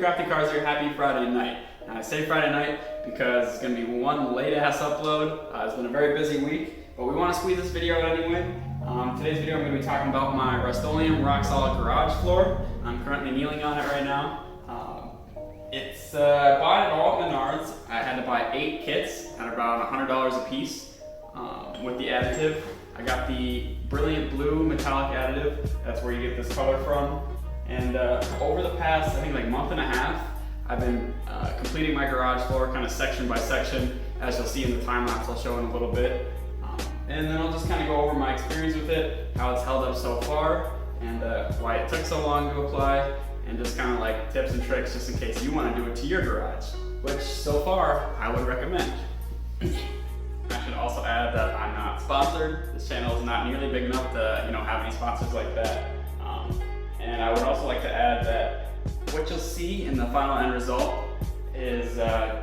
crafty cars here, happy Friday night. Now I say Friday night because it's going to be one late ass upload. It's been a very busy week, but we want to squeeze this video out anyway. Today's video I'm going to be talking about my Rustoleum Rocksolid Garage Floor. I'm currently kneeling on it right now. I bought it all at Menards. I had to buy 8 kits at about $100 a piece with the additive. I got the brilliant blue metallic additive. That's where you get this color from. And over the past, I think like month and a half, I've been completing my garage floor kind of section by section. As you'll see in the time lapse I'll show in a little bit. And then I'll just kind of go over my experience with it, how it's held up so far, and why it took so long to apply, and just kind of like tips and tricks just in case you want to do it to your garage, which so far I would recommend. I should also add that I'm not sponsored. This channel is not nearly big enough to have any sponsors like that. And I would also like to add that what you'll see in the final end result is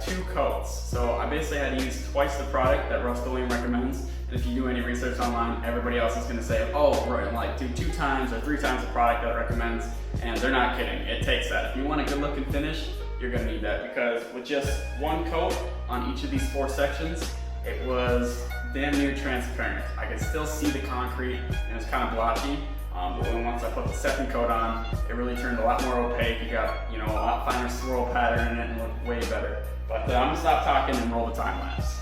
2 coats. So I basically had to use twice the product that Rustoleum recommends. And if you do any research online, everybody else is going to say, oh, right, like do 2 times or 3 times the product that it recommends. And they're not kidding. It takes that. If you want a good looking finish, you're going to need that, because with just 1 coat on each of these 4 sections, it was damn near transparent. I could still see the concrete and it's kind of blotchy. But then once I put the second coat on, it really turned a lot more opaque. You got a lot finer swirl pattern in it and looked way better. But I'm gonna stop talking and roll the time lapse.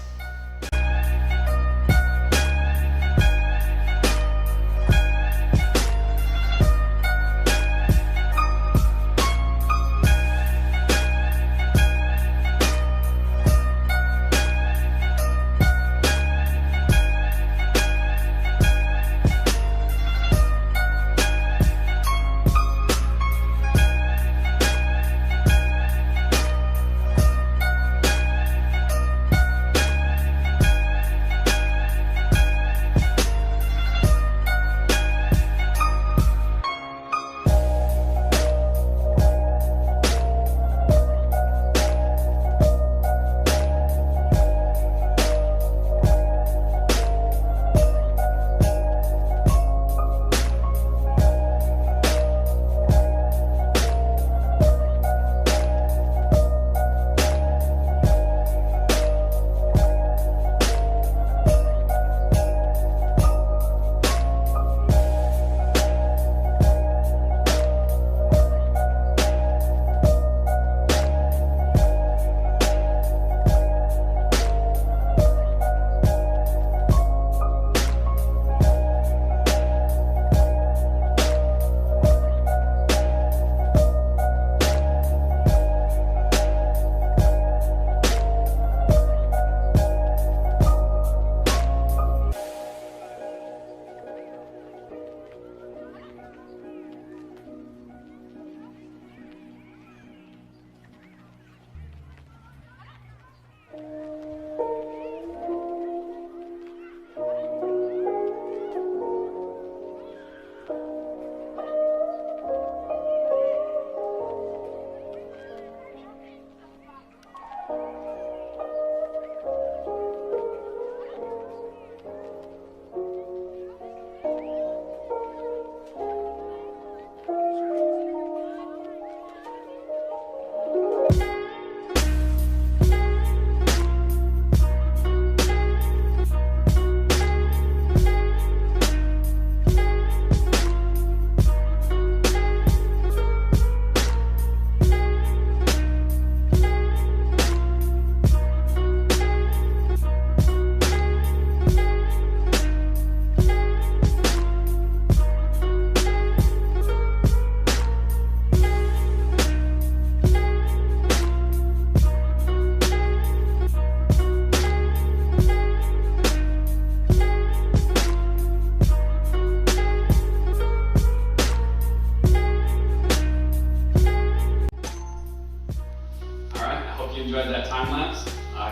Enjoyed that time lapse.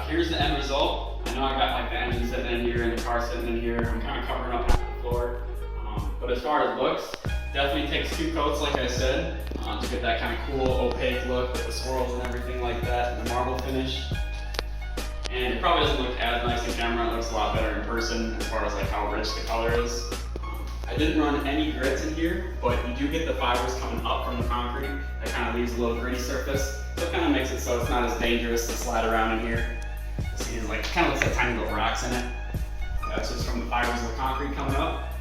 Here's the end result. I know I got like the engine sitting in here and the car sitting in here. I'm kind of covering up half the floor. But as far as looks, definitely takes 2 coats like I said to get that kind of cool opaque look with the swirls and everything like that, and the marble finish. And it probably doesn't look as nice in camera. It looks a lot better in person as far as like how rich the color is. I didn't run any grits in here, but you do get the fibers coming up from the concrete. That kind of leaves a little gritty surface. So it kind of makes it so it's not as dangerous to slide around in here. See, it's like, kind of looks like tiny little rocks in it. That's just from the fibers of the concrete coming up.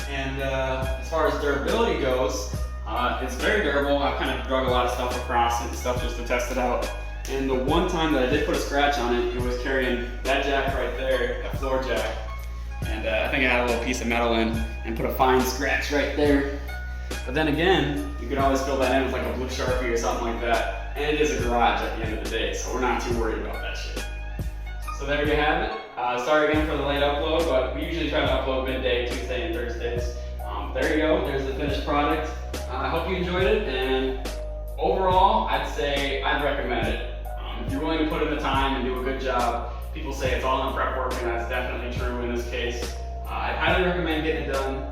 And as far as durability goes, it's very durable. I've kind of drug a lot of stuff across it and stuff just to test it out. And the one time that I did put a scratch on it, it was carrying that jack right there, that floor jack. And I think I had a little piece of metal in and put a fine scratch right there. But then again, you could always fill that in with like a blue Sharpie or something like that. And it is a garage at the end of the day, so we're not too worried about that shit. So there you have it. Sorry again for the late upload, but we usually try to upload midday, Tuesday and Thursdays. There you go, there's the finished product. I hope you enjoyed it, and overall, I'd say I'd recommend it. If you're willing to put in the time and do a good job, people say it's all in prep work, and that's definitely true in this case. I'd highly recommend getting it done.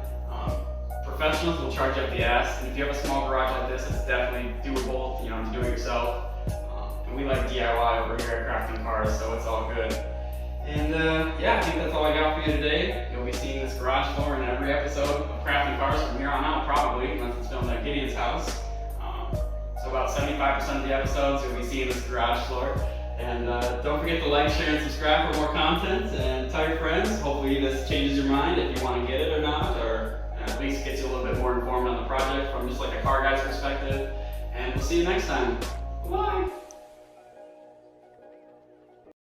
Professionals will charge you up the ass, and if you have a small garage like this, it's definitely doable, you know, to do it yourself. And we like DIY over here at Crafting Cars, so it's all good. And yeah, I think that's all I got for you today. You'll be seeing this garage floor in every episode of Crafting Cars from here on out, probably, unless it's filmed at Gideon's house. So about 75% of the episodes, you'll be seeing this garage floor. And don't forget to like, share, and subscribe for more content, and tell your friends. Hopefully this changes your mind if you want to get it or not, or at least gets you a little bit more informed on the project from just like a car guy's perspective. And we'll see you next time. Bye!